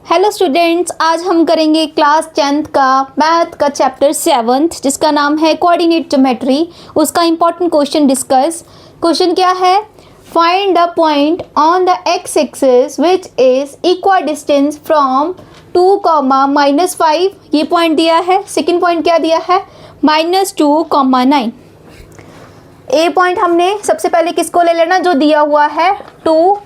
Hello students, आज हम करेंगे क्लास 10th का मैथ का चैप्टर 7th जिसका नाम है कोऑर्डिनेट ज्योमेट्री। उसका इंपॉर्टेंट क्वेश्चन डिस्कस। क्वेश्चन क्या है? Find the point on the x axis which is equal distance from 2, -5। ये पॉइंट दिया है। सेकेंड पॉइंट क्या दिया है? -2, 9। ए पॉइंट हमने सबसे पहले किसको ले लेना? जो दिया हुआ है 2,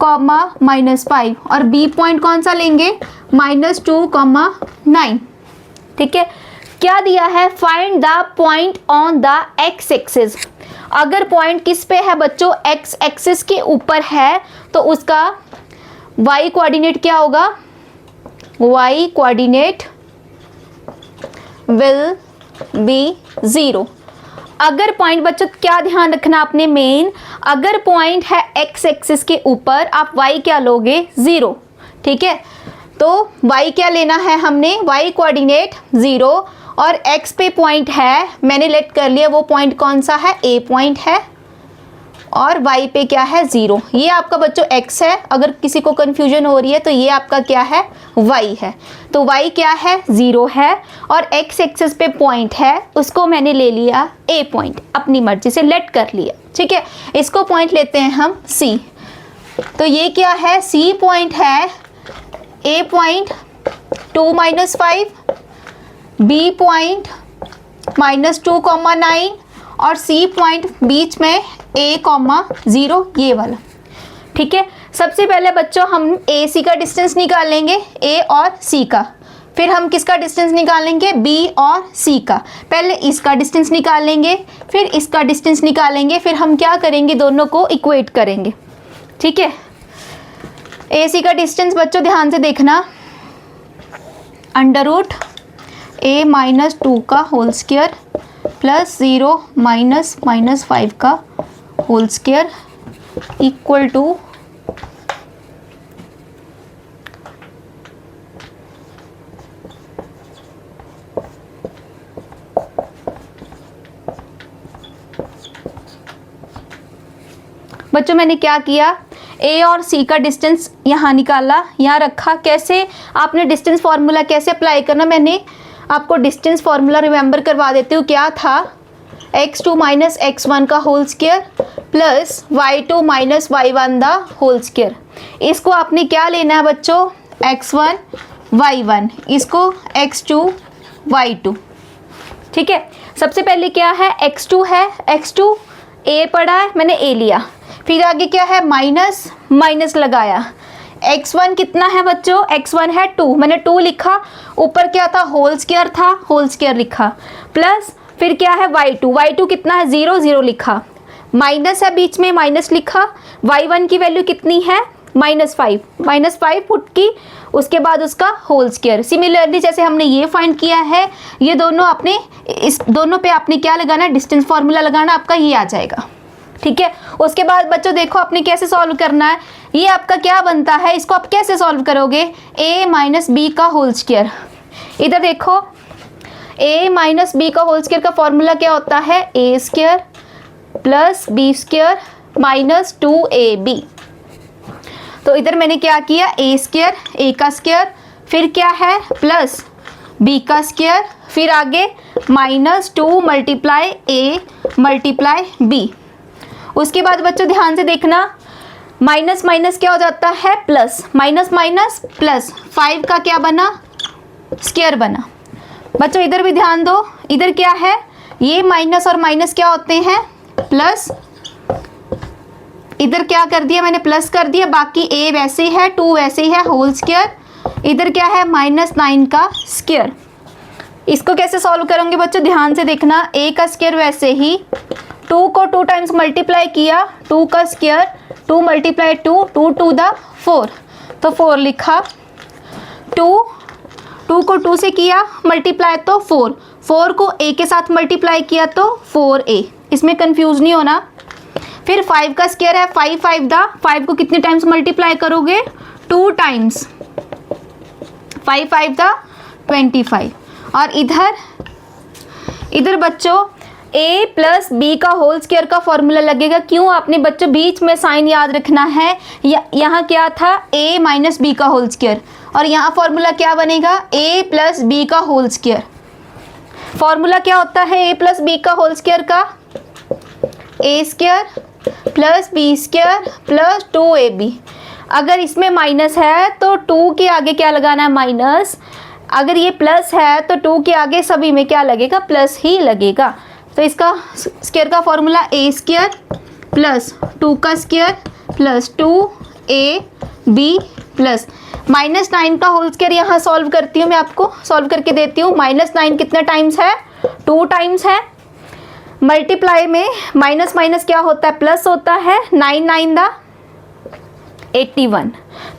-5। और बी पॉइंट कौन सा लेंगे? -2, 9। ठीक है। क्या दिया है? Find the point on the x axis. अगर पॉइंट किस पे है बच्चों? एक्स एक्सिस के ऊपर है तो उसका वाई कोऑर्डिनेट क्या होगा? Y coordinate will be 0। अगर पॉइंट बच्चों क्या ध्यान रखना आपने मेन, अगर पॉइंट है एक्स एक्सिस के ऊपर आप वाई क्या लोगे? 0। ठीक है। तो वाई क्या लेना है हमने? वाई कोऑर्डिनेट 0 और एक्स पे पॉइंट है, मैंने लेट कर लिया। वो पॉइंट कौन सा है? ए पॉइंट है। और वाई पे क्या है? 0। ये आपका बच्चों एक्स है। अगर किसी को कंफ्यूजन हो रही है तो ये आपका क्या है? वाई है। तो वाई क्या है? 0 है। और एक्स एक्सिस पे पॉइंट है, उसको मैंने ले लिया ए पॉइंट, अपनी मर्जी से लेट कर लिया। ठीक है। इसको पॉइंट लेते हैं हम सी। तो ये क्या है? सी पॉइंट है। ए पॉइंट 2, -5, बी पॉइंट -2, 9 और सी पॉइंट बीच में a, 0 ये वाला। ठीक है। सबसे पहले बच्चों हम ए सी का डिस्टेंस निकालेंगे, ए और सी का। फिर हम किसका डिस्टेंस निकालेंगे? बी और सी का। पहले इसका डिस्टेंस निकालेंगे, फिर इसका डिस्टेंस निकालेंगे, फिर हम क्या करेंगे? दोनों को इक्वेट करेंगे। ठीक है। ए सी का डिस्टेंस बच्चों ध्यान से देखना, √a -2 का होल स्क्वायर प्लस 0 -5 का होल स्क्वायर इक्वल टू बच्चों मैंने क्या किया? ए और सी का डिस्टेंस यहाँ निकाला, यहाँ रखा। कैसे? आपने डिस्टेंस फार्मूला कैसे अप्लाई करना, मैंने आपको डिस्टेंस फार्मूला रिमेंबर करवा देती हूँ। क्या था? x2 - x1 का whole square plus y2 - y1 the whole square. इसको आपने क्या लेना है बच्चों? x1 y1, इसको x2 y2। ठीक है। सबसे पहले क्या है? x2 है, x2 a पड़ा है, मैंने a लिया। फिर आगे क्या है? माइनस लगाया। x1 कितना है बच्चों? x1 है 2, मैंने 2 लिखा। ऊपर क्या था? होल स्क्वायर था, होल स्क्वायर लिखा। प्लस फिर क्या है? y2 कितना है? 0, 0 लिखा। माइनस है बीच में, माइनस लिखा। y1 की वैल्यू कितनी है? -5 पुट की, उसके बाद उसका होल स्क्वायर। सिमिलरली जैसे हमने ये फाइंड किया है, ये दोनों आपने इस दोनों पे आपने क्या लगाना है? डिस्टेंस फार्मूला लगाना, आपका ये आ जाएगा। ठीक है। उसके बाद बच्चों देखो आपने कैसे सॉल्व करना है। ये आपका क्या बनता है? इसको आप कैसे सॉल्व करोगे? a - b का होल स्क्वायर। इधर देखो, a - b का होल स्क्वायर का फॉर्मूला क्या होता है? a² + b² - 2ab। तो इधर मैंने क्या किया? a², a का स्क्वायर, फिर क्या है? प्लस b का स्क्वायर, फिर आगे -2 × a × b। उसके बाद बच्चों ध्यान से देखना, माइनस माइनस क्या हो जाता है? प्लस, माइनस प्लस 5 का क्या बना? स्क्वायर बना। बच्चों इधर भी ध्यान दो, इधर क्या है? ये माइनस और माइनस क्या होते हैं? प्लस। इधर क्या कर दिया मैंने? प्लस कर दिया। बाकी a वैसे है, 2 वैसे है, होल स्क्वायर। इधर क्या है? -9 का स्क्वायर। इसको कैसे सॉल्व करोगे बच्चों? ध्यान से देखना, a का स्क्वायर वैसे ही, 2 को 2 टाइम्स मल्टीप्लाई किया, 2 का स्क्वायर, 2 × 2, 2 2 द 4, तो 4 लिखा। 2 को 2 से किया मल्टीप्लाई तो 4 को a के साथ मल्टीप्लाई किया तो 4a। इसमें कंफ्यूज नहीं होना। फिर 5 का स्क्वायर है, 5 द 5 को कितने टाइम्स मल्टीप्लाई करोगे? 2 टाइम्स, 5 द 25। और इधर बच्चों a प्लस बी का होल स्क्वायर का फॉर्मूला लगेगा। क्यों? आपने बच्चों बीच में साइन याद रखना है। यहाँ क्या था? a माइनस बी का होल स्क्वायर, और यहाँ फॉर्मूला क्या बनेगा? a प्लस बी का होल स्क्वायर। फॉर्मूला क्या होता है a प्लस बी का होल स्क्वायर का? a square plus B square plus 2ab। अगर इसमें माइनस है तो 2 के आगे क्या लगाना है? माइनस। अगर ये प्लस है तो 2 के आगे सभी में क्या लगेगा? प्लस ही लगेगा। तो इसका स्क्वायर का फॉर्मूला a स्क्वायर प्लस 2 का स्क्वायर प्लस 2ab प्लस -9 का होल स्क्वायर। यहाँ सॉल्व करती हूँ, मैं आपको सॉल्व करके देती हूँ। -9 कितने टाइम्स है? 2 टाइम्स है। मल्टीप्लाई में माइनस माइनस क्या होता है? प्लस होता है। 9 9 दा 81।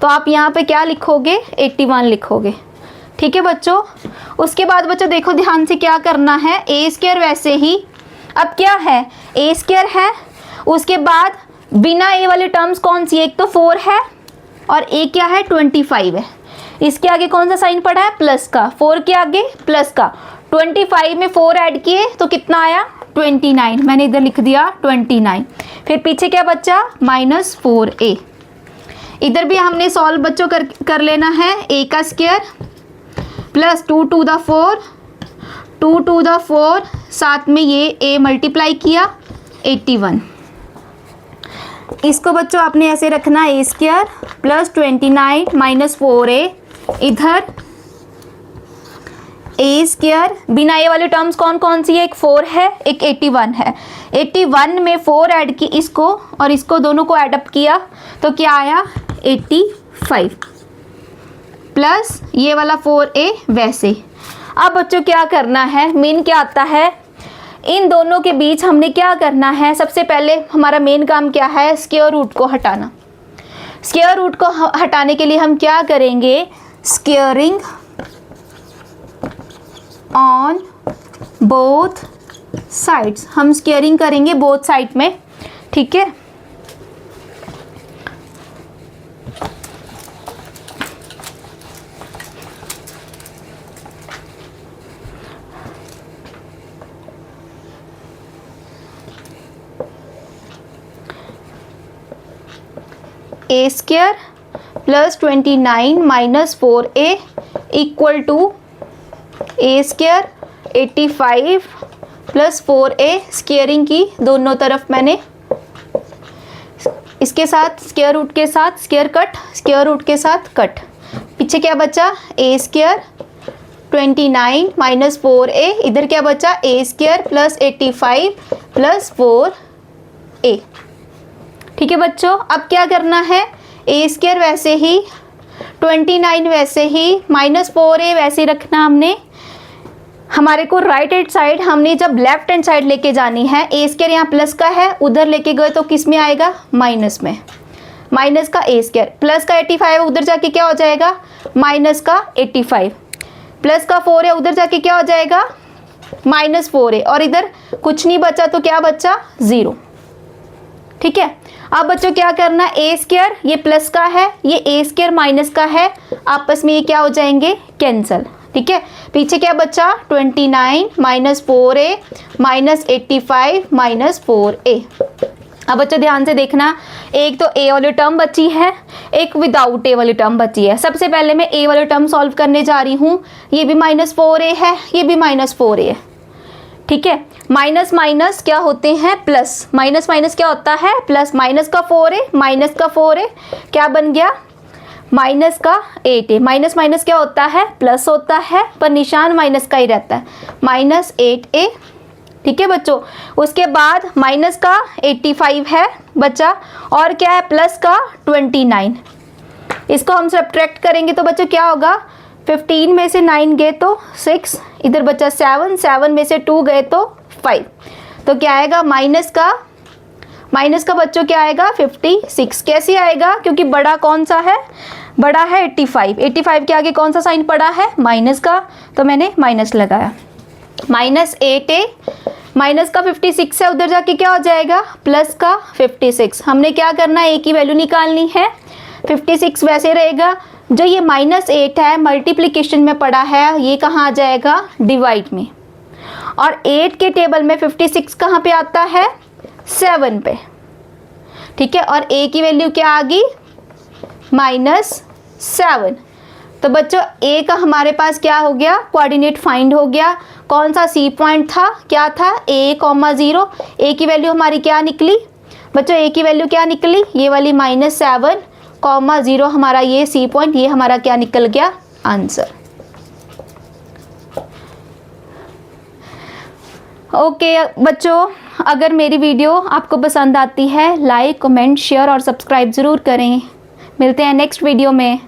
तो आप यहाँ पे क्या लिखोगे? 81 लिखोगे। ठीक है बच्चों। उसके बाद बच्चों देखो ध्यान से क्या करना है। a स्क्वायर वैसे ही, अब क्या है? a स्क्वायर है, उसके बाद बिना a वाली टर्म्स कौन सी? एक तो 4 है और a क्या है? 25 है। इसके आगे कौन सा साइन पड़ा है? प्लस का। 4 के आगे प्लस का। 25 में 4 ऐड किए तो कितना आया? 29। मैंने इधर लिख दिया 29। फिर पीछे क्या बचा? -4a। इधर भी हमने सॉल्व बच्चों कर लेना है। a का square plus 2 to the 4, 2 to the 4, साथ में ये a मल्टीप्लाई किया 81। इसको बच्चों आपने ऐसे रखना, a square plus 29 minus 4a। इधर a स्क्वायर, बिना a वाली टर्म्स कौन कौन सी है? एक 4 है, एक 81 है। 81 में 4 ऐड की इसको और इसको, दोनों को ऐड अप किया तो क्या आया? 85 प्लस ये वाला 4a वैसे। अब बच्चों क्या करना है? मेन क्या आता है? इन दोनों के बीच हमने क्या करना है? सबसे पहले हमारा मेन काम क्या है? स्क्वायर रूट को हटाना। स्क्वायर रूट को हटाने के लिए हम क्या करेंगे? Squaring on both sides. हम स्क्वेयरिंग करेंगे बोथ साइड में। ठीक है। a square plus 29 minus 4a equal to a square 85 plus 4a। Squaring की दोनों तरफ मैंने, इसके साथ स्क्वायर रूट के साथ स्क्वायर कट, स्क्वायर रूट के साथ कट। पीछे क्या बचा? a square 29 minus 4a। इधर क्या बचा? a square plus 85 plus 4a। ठीक है बच्चों। अब क्या करना है? a स्क्वायर वैसे ही, 29 वैसे ही, माइनस 4a वैसे ही रखना हमने। हमारे को राइट हैंड साइड हमने जब लेफ्ट हैंड साइड लेके जानी है, a स्क्वायर यहाँ प्लस का है, उधर लेके गए तो किस में आएगा? माइनस में। माइनस का a स्क्वायर, प्लस का 85 है, उधर जाके क्या हो जाएगा? माइनस का 85। प्लस का 4 है, उधर जाके क्या हो जाएगा? माइनस 4 है। और इधर कुछ नहीं बचा तो क्या बचा? 0। ठीक है। अब बच्चों क्या करना? a स्क्वायर ये प्लस का है, ये a स्क्वायर माइनस का है, आपस में ये क्या हो जाएंगे? कैंसल। ठीक है। पीछे क्या बचा? 29 minus 4a minus 85 minus 4a। अब बच्चों ध्यान से देखना, एक तो a वाली टर्म बची है, एक विदाउट a वाली टर्म बची है। सबसे पहले मैं a वाली टर्म सॉल्व करने जा रही हूँ। ये भी -4a है, ये भी -4a है। ठीक है। माइनस माइनस क्या होते हैं? प्लस। माइनस माइनस क्या होता है? प्लस। माइनस का 4a माइनस का 4a क्या बन गया? माइनस का 8a। माइनस माइनस क्या होता है? प्लस होता है, पर निशान माइनस का ही रहता है। -8a। ठीक है बच्चों। उसके बाद माइनस का 85 है बच्चा, और क्या है? प्लस का 29। इसको हम सब्ट्रैक्ट करेंगे तो बच्चों क्या होगा? 15 में से 9 गए तो 6, इधर बचा 7, 7 में से 2 गए तो 5। तो क्या आएगा? माइनस का बच्चों क्या आएगा? 56। कैसे आएगा? क्योंकि बड़ा कौन सा है? बड़ा है 85। 85 के आगे कौन सा साइन पड़ा है? माइनस का, तो मैंने माइनस लगाया। -8a माइनस का 56 है, उधर जाके क्या हो जाएगा? प्लस का 56। हमने क्या करना है? a की वैल्यू निकालनी है। 56 वैसे रहेगा। जो ये -8 है मल्टीप्लिकेशन में पड़ा है, ये कहाँ आ जाएगा? डिवाइड में। और 8 के टेबल में 56 कहाँ पे आता है, 7 पे, ठीक है। और a की वैल्यू क्या आ गई, -7। तो बच्चों a का हमारे पास क्या हो गया, कोऑर्डिनेट फाइंड हो गया। कौन सा सी पॉइंट था, क्या था, a,0। a की वैल्यू हमारी क्या निकली बच्चों, a की वैल्यू क्या निकली, ये वाली -7,0 हमारा ये सी पॉइंट, ये हमारा क्या निकल गया, आंसर। ओके बच्चों, अगर मेरी वीडियो आपको पसंद आती है लाइक कमेंट शेयर और सब्सक्राइब ज़रूर करें। मिलते हैं नेक्स्ट वीडियो में।